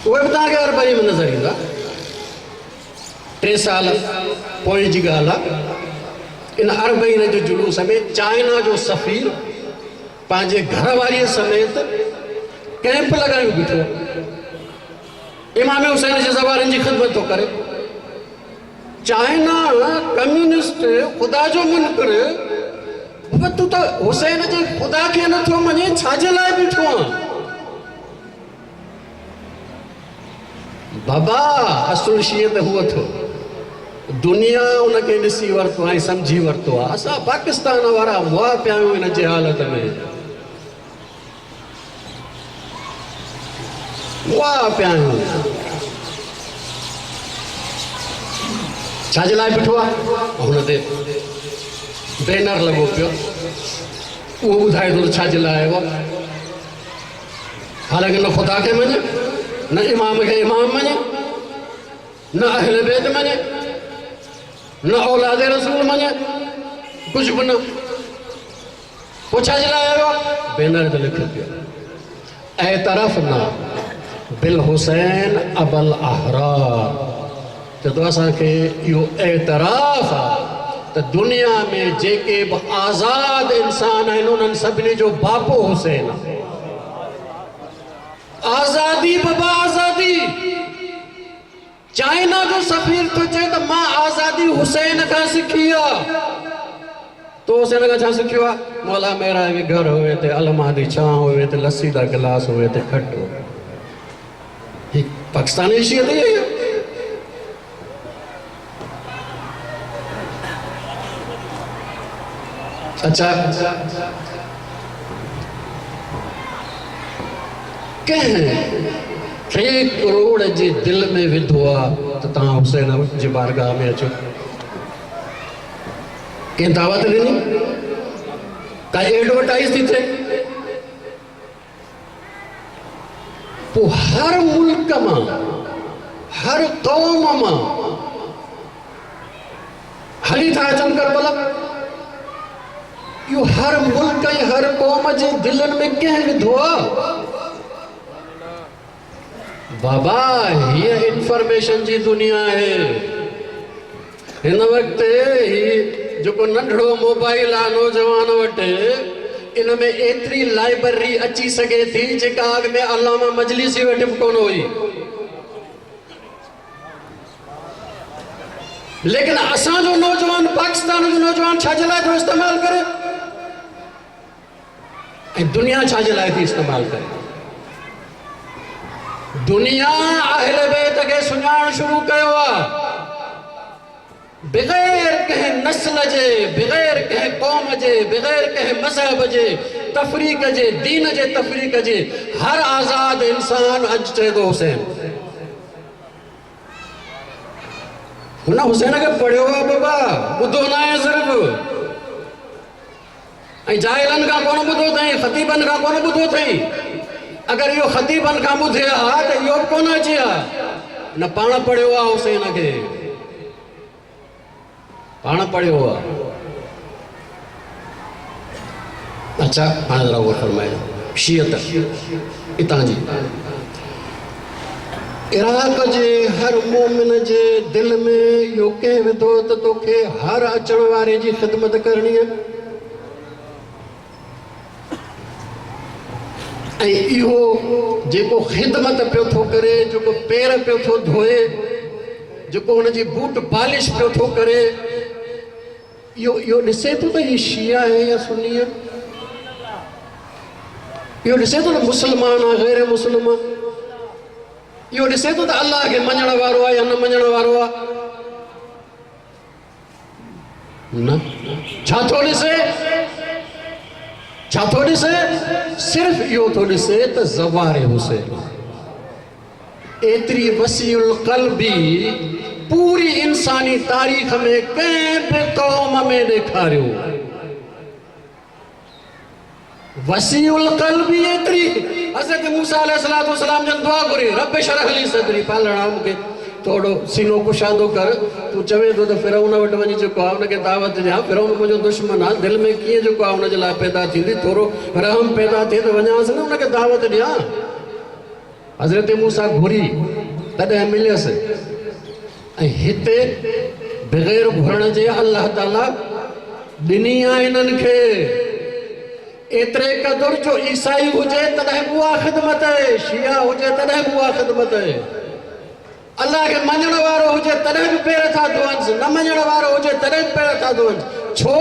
उहे बि तव्हांखे अरबई में नज़र ईंदा। 3 साल पोइ जी ॻाल्हि आहे, इन अरबईन जो जुलूस में चाइना जो सफ़ीर पंहिंजे घरवारीअ समेत कैंप लॻायो बीठो, इमाम हुसैन जे ज़वारनि जी ख़िदमत थो करे। चाइना कम्युनिस्ट ख़ुदा जो मुनकर, तूं त हुसैन जे ख़ुदा खे नथो मञे, छाजे लाइ बीठो आहे? बाबा असुल शीयत हुअ थो, दुनिया उनखे ॾिसी वरितो ऐं सम्झी वरितो आहे। असां पाकिस्तान वारा मुआ पिया आहियूं इन जे हालत में, मुआ पिया आहियूं। छाजे लाइ बीठो आहे? हुन ते बैनर लॻो पियो, उहो ॿुधाए थो छाजे लाइ आयो आहे। हालांकि न ख़ुदा खे मञे, न इमाम खे इमाम मञे, न अहले बैत मञे, न औलाद रसूल मञे, कुछ भी न। पोइ छाजे लाइ आयो आहे? बैनर ते लिखियो पियो ऐं तरफ़ न बिल हुसैन अबल अहरार। तो असांखे इहो एतराफ़ आहे त दुनिया में जेके बि आज़ाद इंसान आहिनि उन्हनि सभिनी जो बापो हुसैन आहे। आज़ादी बाबा आज़ादी। चाइना जो सफ़ीर तो चए त मां आज़ादी हुसैन खां सिखी आहे। तो हुसैन खां छा सिखियो आहे? मौला मेरा के घर हुए थे, अलमादी छां हुए थे, लस्सी का गिलास हुए थे, खट्टो। ही पाकिस्तानी शीयत है। अच्छा, कंहिं 3 करोड़ जे दिल में विधो आहे त तव्हां हुसैन जी बारगाह में अचो। कंहिं दावत ॾिनी? काई एडवर्टाइज थी थिए? पोइ हर मुल्क मां, हर क़ौम मां हली था अचनि करबला। इहो हर मुल्क ऐं हर क़ौम जे दिलनि में कंहिं विधो आहे? बाबा हीअ इंफॉर्मेशन जी दुनिया है। हिन वक़्त ही जेको नंढड़ो मोबाइल आहे नौजवान वटि, इन में एतिरी लाइब्रेरी अची सघे थी जेका अॻ में अल्लामा मजलिसी वटि बि कोन हुई। लेकिन असांजो नौजवान, पाकिस्तान जो नौजवान छाजे लाइ थो इस्तेमालु करे ऐं दुनिया छाजे लाइ थी इस्तेमालु करे? दुनिया अहले बैत खे सुञाण शुरू कयो आहे, बग़ैर कंहिं नस्ल जे, बग़ैर कंहिं क़ौम जे, बग़ैर कंहिं मज़हब जे तफ़रीक़ जे, दीन जे तफ़रीक़ जे। हर आज़ाद इंसान अॼु चए थो हुसैन। हुन हुसैन खे पढ़ियो आहे बाबा, ॿुधो न आहे सिर्फ़। ऐं जाहिलनि खां कोन ॿुधो अथई, ख़तीबनि खां कोन ॿुधो अथई। अगर इहो ख़तीबनि खां ॿुधे हा त इहो बि कोन अचे हा। न पाण पढ़ियो आहे हुसैन खे, पाण पढ़ियो आहे। अच्छा, हाणे ज़रा गौर फरमायो। शियत इतां जी इराक जे हर मोमिन जे दिल में इहो कंहिं विधो त तोखे हर अचण वारे जी ख़िदमत करणी आहे। ऐं इहो जेको ख़िदमत पियो थो करे, जेको पेर पियो थो धोए, जेको हुनजी बूट पालिश पियो थो करे, इहो ॾिसे थो त हीउ शिया आहे या सुन्नी आहे? इहो ॾिसे थो त मुस्लमान आहे ग़ैर मुस्लिम आहे? इहो ॾिसे थो त अल्लाह खे मञण वारो आहे या न मञण वारो आहे? न। छा थो ॾिसे? छा थो ॾिसे? सिर्फ़ इहो थो ॾिसे त ज़वारे हुसैन एतिरी वसीउल क़ल्बी पूरी इंसानी तारीख़ में कंहिं बि क़ौम में ॾेखारियो। वसीउल क़ल्बी एतिरी। हज़रत मूसा अलैहिस्सलाम जन दुआ घुरी, रब शरह ली सदरी, पालणा मूंखे थोड़ो सीनो कुशादो कर। तू चवे तो फिरौन वटि वञी चुको आहे, उनखे दावत ॾियां। फिरौन मुंहिंजो दुश्मन आहे, दिलि में कीअं जेको आहे उनजे लाइ पैदा थींदी, थोरो रहम पैदा थिए त वञांसि न, उनखे दावत ॾियां। हज़रत मूसा घुरी तॾहिं मिलियसि ऐं हिते बग़ैर घुरण जे अल्लाह ताला ॾिनी आहे इन्हनि खे एतिरे क़दुरु जो ईसाई हुजे तॾहिं बि उहा ख़िदमत आहे, शिया हुजे तॾहिं बि उहा ख़िदमत आहे, अल्लाह खे मञण वारो हुजे तॾहिं बि पेर था धोअनि, न मञण वारो हुजे तॾहिं बि पेर था धोअनि। छो?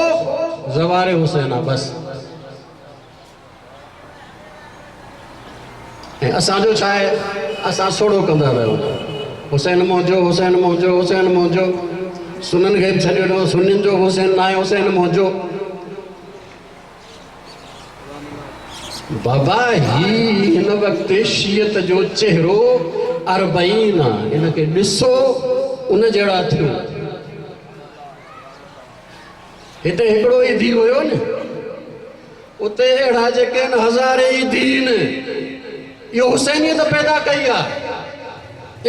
ज़वारे हुसैन आहे बसि। ऐं असांजो छा आहे, असां सोढ़ो कंदा रहियूं, हुसैन मुंहिंजो, हुसैन मुंहिंजो, हुसैन मुंहिंजो, सुननि खे बि छॾे ॾिनो, सुनियुनि जो हुसैन न आहे, हुसैन मुंहिंजो। बाबा ही हिन वक़्तु शीयत जो चेहरो अरबईन आहे, हिनखे ॾिसो उन जहिड़ा थियो। हिते हिकिड़ो ई धी हुयो न, उते अहिड़ा जेके आहिनि हज़ारे ई दीन, इहो हुसैनियत पैदा कई आहे,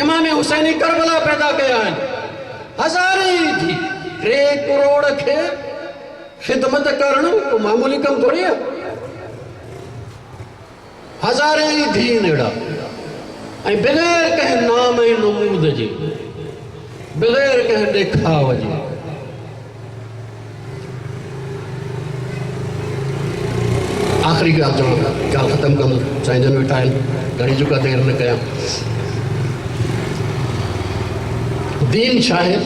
इमाम हुसैनी करबला पैदा कया आहिनि, हज़ारे ई धी। 3 करोड़ खे ख़िदमत करणु को मामूली कमु थोड़ी आहे, हज़ारे ई दीन अहिड़ा, ऐं बग़ैर कंहिं नाम ऐं नमूद जे, बग़ैर कंहिं ॾेखाव जे। आख़िरी ॻाल्हि ख़तमु कंदुसि, साईं वेठा आहिनि, घणी जुका देरि न कयां। दीन छा आहे,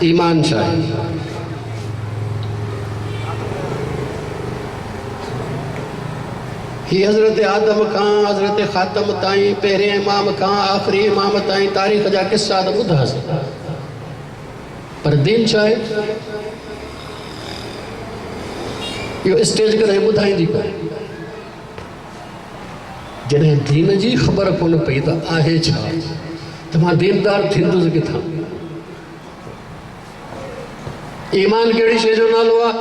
ईमान छा आहे? ही हज़रत आदम खां हज़रत ख़ातम ताईं, पहिरें इमाम खां आख़िरी इमाम ताईं तारीख़ जा किस्सा त ॿुधासीं, पर दीन छा आहे इहो स्टेज करे ॿुधाईंदी कोन। जॾहिं दीन जी ख़बर कोन पई त आहे छा, त मां दीनदार थींदुसि किथां? ईमान कहिड़ी शइ जो नालो आहे?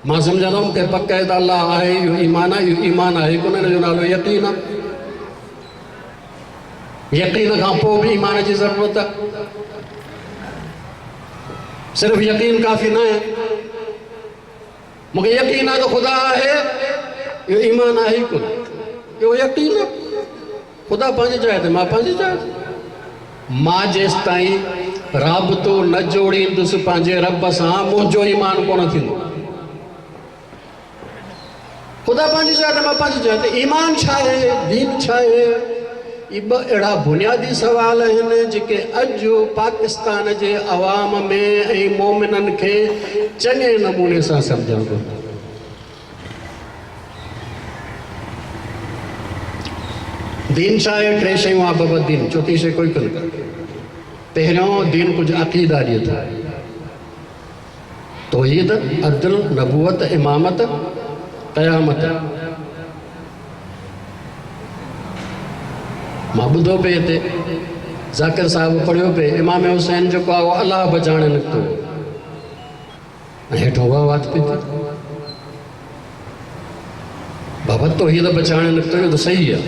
मां सम्झंदो हुउमि कि बक़ाइदा अल्लाह आहे, इहो ईमान आहे, इहो ईमान आहे कोन, हिन जो नालो यकीन आहे। यकीन खां पोइ बि ईमान जी ज़रूरत आहे, सिर्फ़ु यकीन काफ़ी न आहे। मूंखे यकीन आहे त ख़ुदा आहे, इहो ईमान आहे ई कोन, इहो यकीन आहे। ख़ुदा पंहिंजी जाइ ते, मां पंहिंजी जाइ ते। मां जेसि ताईं राबितो न जोड़ींदुसि पंहिंजे रब सां, मुंहिंजो ईमान कोन थींदो। ख़ुदा पंहिंजी जाइ ते, मां पंहिंजी जाइ ते। ईमान छा आहे, दीन छा आहे, ये ॿ अहिड़ा बुनियादी सवाल आहिनि जेके अॼु पाकिस्तान जे अवाम में ऐं मोमिननि खे चङे नमूने सां सम्झणु घुरिजे। दीन छा आहे? 3 शयूं आहे बाबा दीन, चौथी शइ कोई कोन्हे। पहिरियों दीन कुझु अक़ीदा ॾिए थो, तौहीद, अदल, नबूवत, इमामत, क़यामत। मां ॿुधो पे हिते ज़ाकिर साहिबु पढ़ियो पे, इमाम हुसैन जेको आहे उहो अलाह बचाइण निकितो, ऐं हेठों वाह थी पई। बाबा तौहीद बचाइण निकितो, इहो त सही आहे,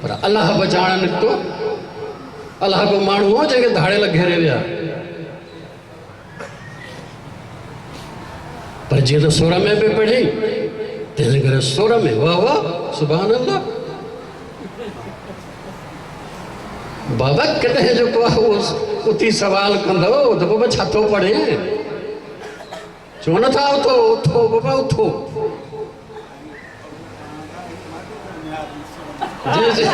पर अलाह बचाइण निकितो। अलाह को माण्हू हो जंहिंखे धाड़े घेरे विया, पर जीअं त सुर में बि पढ़ी, तंहिंजे करे सुर में वाह वाह सुभान अल्लाह। बाबा कॾहिं जेको आहे उहो उथी सवाल कंदो त बाबा छा थो पढ़े, छो नथा उथो? उथो बाबा उथो। जी जी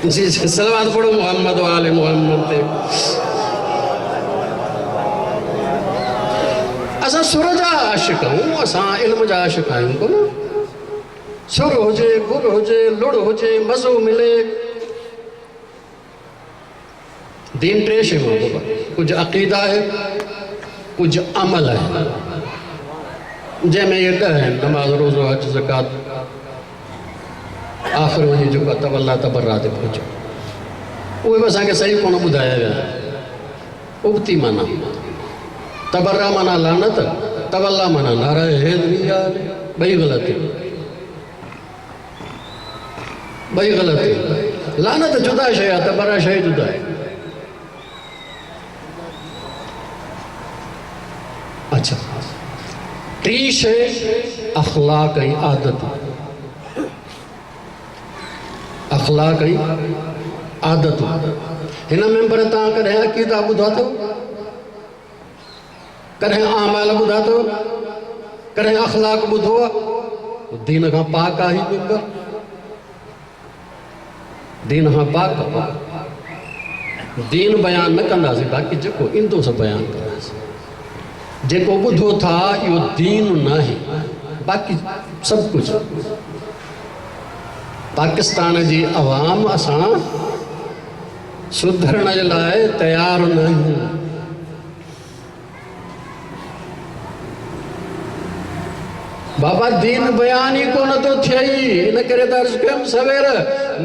जी जी, सलवात पढ़ो मोहम्मद वाले मोहम्मद ते। असां सुर जा आशिक़ आहियूं, असां इल्म जा आशिक़ आहियूं कोन। सुर हुजे, गुर हुजे, लुड़ हुजे, मज़ो मिले। दीन 3 शयूं बाबा, कुछ अक़ीदा है, कुछ अमल है, जंहिंमें ये 10 आहिनि, नमाज, रोज़ो, हज, ज़कात। आख़िर वञी जेको तवल्ला तबर्रा ते पहुचो, उहे बि असांखे सही कोन ॿुधाया विया। उबती माना, तबर्रा माना लानत, तवल्ला माना नाराज़ हैदरी आहे, ॿई ग़लति, ॿई ग़लति। लानत जुदा शइ आहे, तबर्रा शइ जुदा आहे। अच्छा, 3 शइ अख़लाक ऐं आदत। अखलाक ऐं आदतूं। हिन में पर तव्हां कॾहिं अक़ीदा ॿुधा अथव, कॾहिं आमाल ॿुधा अथव, कॾहिं अखलाक ॿुधो आहे? दीन खां पाक आहे मेंबर, दीन खां पाक आहे। दीन बयान न कंदासीं, बाक़ी जेको ईंदो सो बयान कंदासीं। जेको ॿुधो था इहो दीन न आहे, बाक़ी सभु कुझु। पाकिस्तान जी अवाम असां सुधरण जे लाइ तयारु न आहियूं। बाबा दीन बयान ही कोन थो थिए, इन करे त अर्ज़ु कयमि सवेर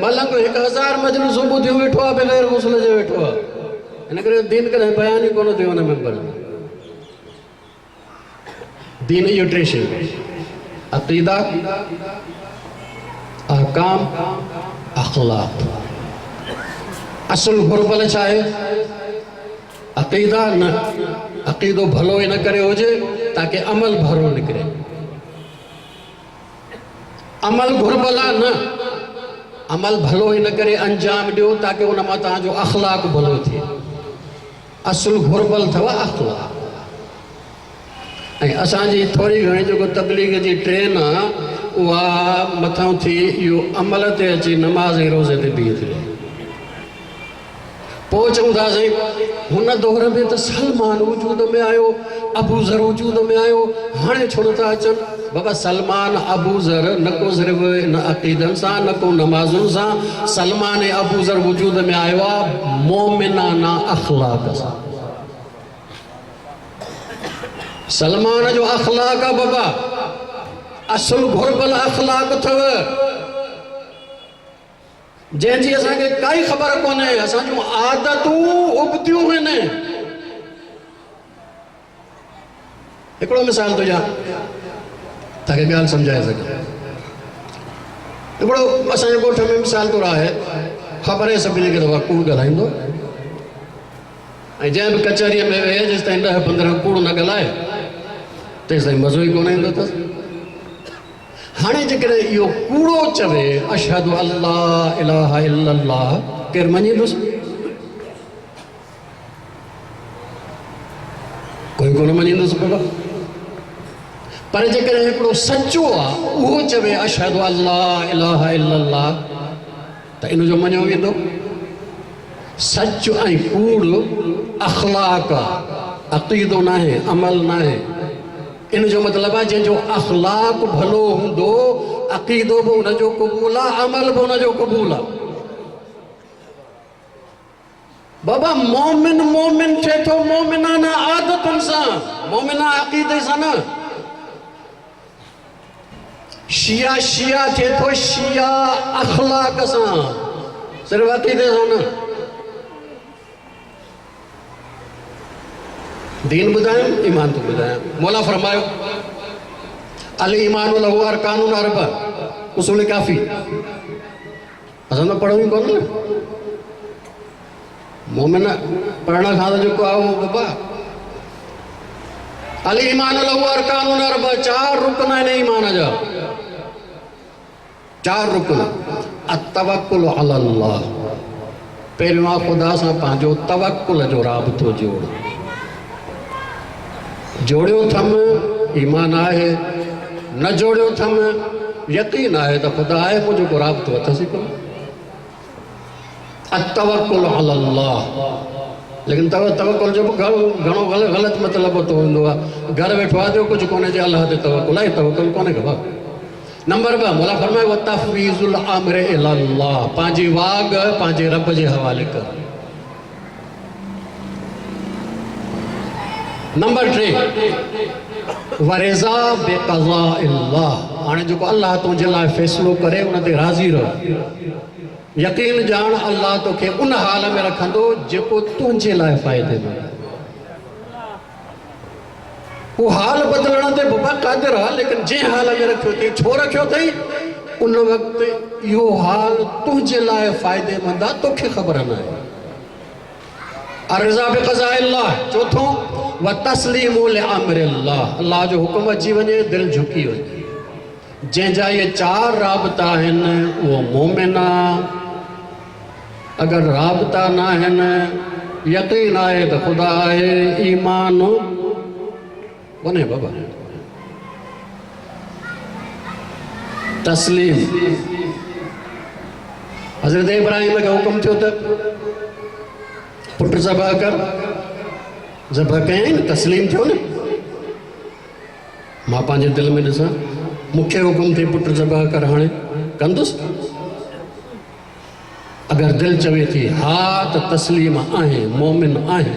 मलंग 1000 मजलिसूं ॿुधी वेठो आहे बग़ैर गुस्ल जे वेठो आहे। इन करे दीन कॾहिं बयान ही कोन थियो हुन मेंबर में। दीन इहो टे शयूं: अक़ीदा, अहकाम, अखलाक। असुल घुरबल छा आहे? अक़ीदा न, अक़ीदो भलो इन करे हुजे ताकि अमल भरो निकिरे। अमल घुरबल आहे न, अमल भलो इन करे अंजाम ॾियो ताकि उन मां तव्हांजो अखलाक भलो थिए। असुल घुरबल अथव अखलाक। ऐं असांजी थोरी घणी जेको तबलीग जी ट्रेन आहे उहा मथां थी इहो अमल ते अची नमाज़ ऐं रोज़े ते बीह थी। पोइ चवंदासीं हुन दौर में त सलमान वजूद में आयो, अबू ज़र वजूद में आयो, हाणे छो नथा अचनि? बाबा सलमान अबू ज़र न को सिर्फ़ इन अक़ीदनि सां, न को नमाज़ुनि सां, सलमान ऐं अबू ज़र वजूद में आयो आहे मोमिनाना अखलाक सां। सलमान जो अखलाक आहे बाबा, असुल घुरबल अखलाक अथव, जंहिंजी असांखे काई ख़बर कोन्हे। असां जूं आदतूं उबतियूं आहिनि। हिकिड़ो मिसाल थो ॾियां ताकि ॻाल्हि सम्झाए सघां। हिकिड़ो असांजे ॻोठ में मिसाल तौरु आहे, ख़बर आहे सभिनी खे दफ़ा कूड़ ॻाल्हाईंदो, ऐं जंहिं बि कचहरीअ में वेहे जेसि ताईं 10-15 कूड़ न ॻाल्हाए तेसि ताईं मज़ो ई कोन ईंदो अथसि। हाणे जेकॾहिं इहो कूड़ो चवे अशहदु अल्ला इलाहा इल्लल्लाह, केरु मञींदुसि? कोई कोन मञींदुसि बाबा। पर जेकॾहिं हिकिड़ो सचो आहे उहो चवे अशहदु अल्ला इलाहा इल्लल्लाह त इन जो मञियो वेंदो। सच ऐं कूड़ अखलाक आहे, अक़ीदो न आहे, अमल न आहे। इन जो मतिलबु आहे जंहिंजो अखलाक भलो हूंदो, अक़ीदो बि हुनजो क़बूल आहे, अमल बि हुनजो क़बूल आहे। बाबा मोमिन मोमिन थिए थो मोमिनाना आदतुनि सां, मोमिना अक़ीदे सां न। शिया शिया थिए थो शिया अखलाक सां, सिर्फ़ु अक़ीदे सां न। दीन ॿुधायूं, ईमान थो ॿुधायां। मौला फरमायो अल ईमानु लहू अरकानुन अर्बा, उसूल काफ़ी। असां त पढ़ूं ई कोन न। मोमिन पढ़ण खां त जेको आहे उहो बाबा अल ईमानु लहू अरकानुन अर्बा, 4 रुकन आहिनि ईमान जा, 4 रुकन। अतवक्कुल अलल्लाह, पहिरियों आहे ख़ुदा सां पंहिंजो तवक्कुल जो राबितो जोड़ियो अथमि ईमान आहे, न जोड़ियो अथमि यकीन आहे त ख़ुदा आहे, मुंहिंजो को राबितो अथसि कोन। अतवक्कुल अलल्लाह, लेकिन तवक्कुल जो बि घणो ग़लति मतिलबु तो हूंदो आहे। घर वेठो आहे जो कुझु कोन्हे जे अलाह ते तवक्कुल आहे, तवक्कुल कोन्हे का। नंबर 2 मौला फरमायो वतफ़वीज़ुल अम्र इलल्लाह, पंहिंजी वाग पंहिंजे रब जे हवाले कर। नंबर 3 वरिज़ा बेक़ज़ाइल्लाह, हाणे जेको अल्लाह तुंहिंजे लाइ फ़ैसिलो करे उन ते राज़ी रहो। यकीन ॼाण अल्लाह तोखे उन हाल में रखंदो जेको तुंहिंजे लाइ फ़ाइदेमंद आहे। उहो हाल बदिलण ते बाबा क़ादिर आहे, लेकिन जंहिं हाल में रखियो अथई, छो रखियो अथई, उन वक़्तु इहो हाल तुंहिंजे लाइ फ़ाइदेमंद आहे, तोखे ख़बर न आहे। अर्ज़ा बेक़ज़ाइल्लाह। चौथों व तस्लीमु लिअम्रिल्लाह, अल्लाह जो हुकुम अची वञे, दिलि झुकी वञे। जंहिंजा इहे 4 राबिता आहिनि उहो मोमिन आहे, अगर राबता ना है न यकीन आए तो खुदा है, ईमान कोने बाबा। तस्लीम हजरत इब्राहिम का हुक्म थियो त पुट ज़बह कर, ज़बह कयईं, तस्लीम थियो न। मां पंहिंजे दिल में ॾिसां, मूंखे हुकुम थिए पुट ज़बह कर, हाणे कंदुसि। अगर दिल चवे थी हा तो तस्लीम आहे, मोमिन आहे।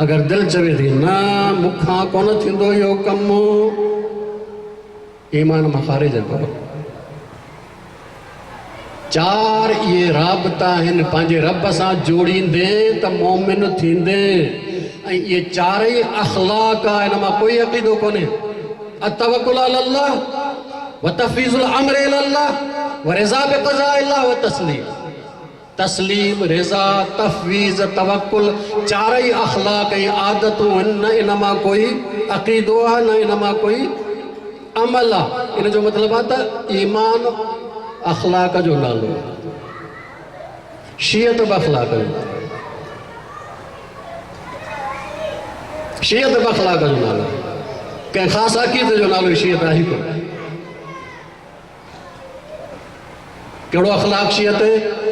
अगर दिल चवे थी ना मुखां कोन थींदो इहो कमु, ईमान मां ख़ारिज है बाबा। चार ये राबता आहिनि पंहिंजे रब सां जोड़ींदे त मोमिन थींदे। ऐं ये चारई अखलाक आहे, इन मां कोई अक़ीदो कोन्हे। अतवक्कुल अलल्लाह व तफ़वीज़ुल अम्र इलल्लाह व रिज़ा बिक़ज़ा इल्लाह व तस्लीम। तस्लीम, रिज़ा, तफ़वीज़, तवक्कुल, चारई अखलाक ऐं आदतूं आहिनि। न इन मां कोई अक़ीदो आहे, न इन मां कोई अमल आहे। इन जो मतिलबु आहे त ईमान अखलाक जो नालो, शियत बि अखलाक जो, शियत बि अखलाक जो नालो, कंहिं ख़ासि अक़ीदे जो नालो शियत आहे कोन। कहिड़ो अखलाक शियत?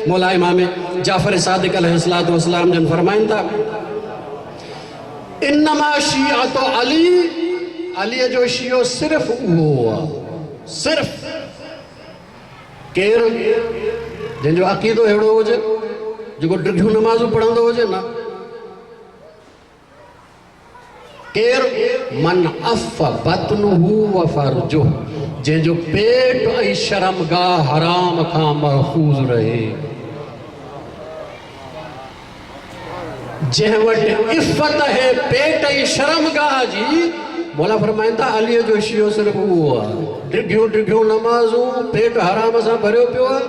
मौला इमाम जाफ़र सादिक़ अलैहिस्सलातु वस्सलाम जन फरमाइनि था, इन्नमा शियत अली, अलीअ जो शियो सिर्फ़ उहो आहे, सिर्फ़। केरु? जंहिंजो अक़ीदो अहिड़ो हुजे, जेको ॾिघियूं नमाज़ूं पढ़ंदो हुजे न। केरु? मन अफ़ बतनुहु व फर्जुहु, जंहिंजो पेट ऐं शर्मगाह हराम खां महफूज़ रहे, जंहिं वटि इफ़त है पेट ऐं शर्मगाह जी। मौला फरमाइनि था अलीअ जो शियो सिर्फ़ु उहो आहे। ॾिघियूं ॾिघियूं नमाज़ूं, पेट हराम सां भरियो पियो आहे।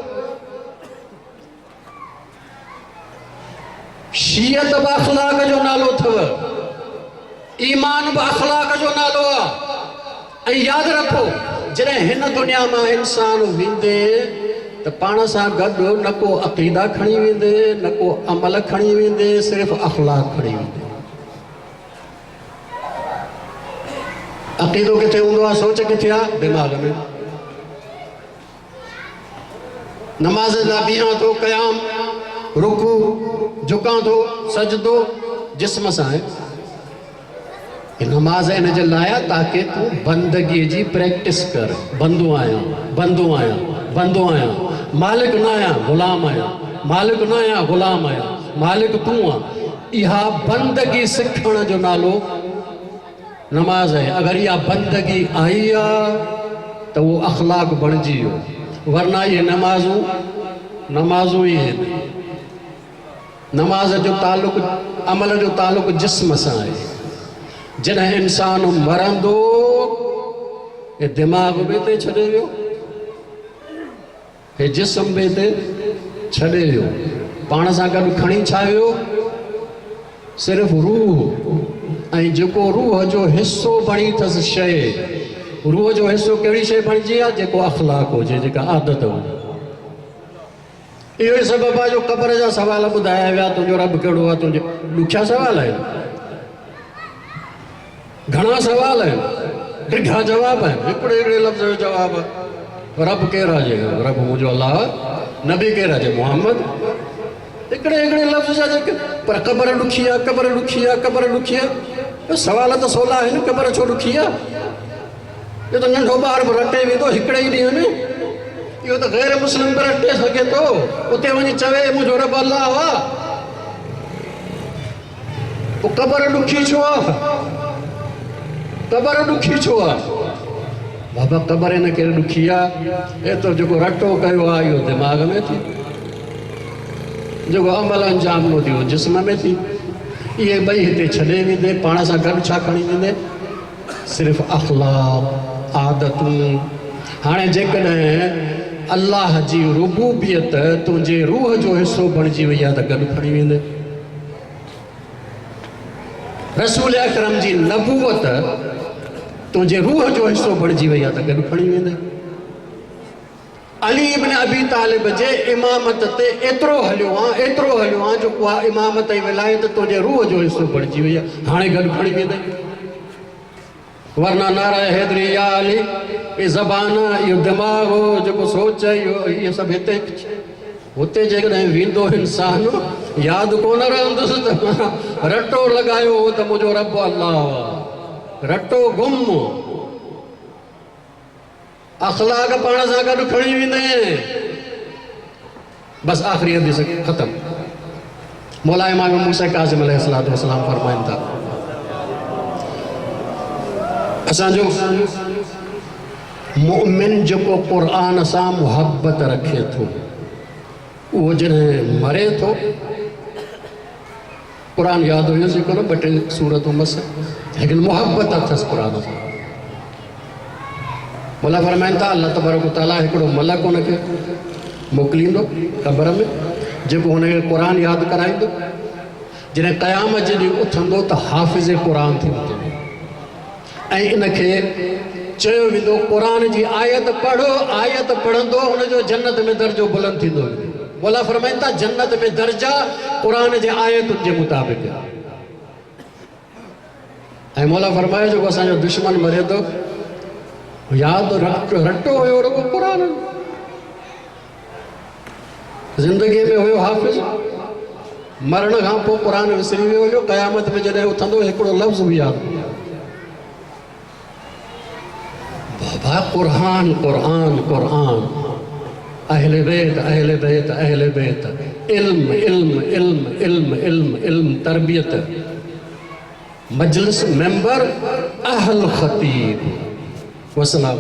शियत बि अखलाक जो नालो अथव, ईमान बि अखलाक जो नालो आहे। ऐं यादि रखो, जॾहिं हिन दुनिया मां इंसान वेंदे त पाण सां गॾु न को अक़ीदा खणी वेंदे, न को अमल खणी वेंदे, सिर्फ़ु अखलाक खणी वेंदे। अक़ीदो किथे हूंदो आहे? सोच किथे आहे? दिमाग़ में। नमाज़ लाइ बीहां थो, क़याम, रुकू, झुकां थो, सजदो जिस्म सां आहे। नमाज़ इन जे लाइ आहे ताकि तूं बंदगीअ जी प्रैक्टिस कर। बंदो आहियां, बंदो आहियां, बंदो आहियां, मालिक न आहियां, ग़ुलाम आहियां, मालिक न आहियां, ग़ुलाम आहियां, मालिक तूं आहे। इहा बंदगी सिखण जो नालो नमाज है। अगर यह बंदगी आई आहे तो वो अखलाक बणिजी वियो, वरना ये नमाज़ूं ही है। नमाज जो ताल्लुक, अमल जो ताल्लुक जिस्म सां आहे। जॾहिं इंसान मरंदो, ये दिमाग़ बि ते छॾे वियो, हे जिस्म बि ते छॾे वियो, पाण सां गॾु खणी छा वियो? सिर्फ़ु रूह। ऐं जेको रूह जो हिस्सो बणी अथसि शइ, रूह जो हिस्सो कहिड़ी शइ बणिजी आहे? जेको अखलाक हुजे, जेका आदत हुजे। इहो ई सबबु आहे जो क़बर जा सवाल ॿुधाया विया, तुंहिंजो रब कहिड़ो आहे? तुंहिंजो ॾुखिया सवाल आहिनि, घणा सवाल आहिनि, ॾिघा जवाब आहिनि। हिकिड़े हिकिड़े लफ़्ज़ जो जवाब, रब केरु आहे? रब मुंहिंजो अलाह। नबी केरु आहे? मोहम्मद। हिकिड़े हिकिड़े लफ़्ज़ जा जेके, पर क़बर ॾुखी आहे, क़बर ॾुखी आहे, क़बर ॾुखी आहे। सवाल त सवला आहिनि, क़बर छो ॾुखी आहे? इहो त नंढो ॿार बि रटे वेंदो हिकिड़े ई ॾींहं में। इहो त ग़ैर मुस्लिम बि रटे सघे थो, उते वञी चवे मुंहिंजो रब अलाह आहे। पोइ क़बर ॾुखी छो आहे? क़बर ॾुखी छो आहे? बाबा क़बर हिन करे ॾुखी आहे, एतिरो जेको रटो कयो आहे इहो दिमाग़ में थी, जेको अमल अंजाम न थियो जिस्म में थी। इहे ॿई हिते छॾे वेंदे, पाण सां गॾु छा खणी वेंदे? सिर्फ़ु अखलाक, आदतूं। हाणे जेकॾहिं अल्लाह जी रुबूबियत तुंहिंजे रूह जो हिस्सो बणिजी वई आहे त गॾु खणी वेंदे। रसूल अकरम जी नबूवत तुंहिंजे रूह जो हिस्सो बणिजी वई आहे त गॾु खणी वेंदे। अली इब्न अबी तालिब जे इमामत ते एतिरो हलियो आहे जो उहा इमामत ऐं विलायत तुंहिंजे रूह जो हिस्सो बणिजी वई आहे। हाणे गॾु खणी वेंदे वरना नारा हैदरी या अली ये ज़बान इहो दिमाग़ हो जेको सोच इहो सभु हिते हुते जेकॾहिं वेंदो इंसान यादि कोन रहंदुसि त रटो लॻायो हो त मुंहिंजो रब अल्लाह आहे। रटो गुम अखलाक पाण सां गॾु खणी वेंदे। बस आख़िरी हदीस ख़तम। मौला इमाम मूसा काज़िम अलैहिस्सलातु वस्सलाम फरमाइनि था असांजो मुमिन जेको क़ुरान सां मुहबत रखे थो वो जॾहिं मरे थो क़ुरान यादि हुयोसीं कोन ॿ टे सूरतूं मस लेकिन मुहबत अथसि क़ुरान सां। मौला फरमाइनि था अल्लाह तबारक व तआला हिकिड़ो मलक हुनखे मोकिलींदो क़ब्र में जेको हुनखे क़ुरान यादि कराईंदो। जॾहिं क़यामत जे ॾींहुं उथंदो त हाफ़िज़ क़ुरान थी वञे ऐं इनखे चयो वेंदो क़ुरान जी आयत पढ़ो। आयत पढ़ंदो हुनजो जन्नत में दर्जो बुलंद थींदो वेंदो। मौला फरमाइनि था जन्नत में दर्जा क़ुरान जे आयतुनि जे मुताबिक़। ऐं मौला फरमायो जेको असांजो दुश्मन मरे थो यादि रटो हुयो रुगो क़ुरान ज़िंदगीअ में हुयो हाफ़िज़ मरण खां पोइ क़ुरान विसरी वियो हुयो। क़यामत में जॾहिं उथंदो हिकिड़ो लफ़्ज़ बि यादि बाबा क़ुरान क़ुरान क़ुरान अहले बैत अहले बैत अहले बैत इल्म इल्म इल्म इल्म इल्म इल्म तरबियत मजलिस मेंबर अहल ख़तीब वसलाम।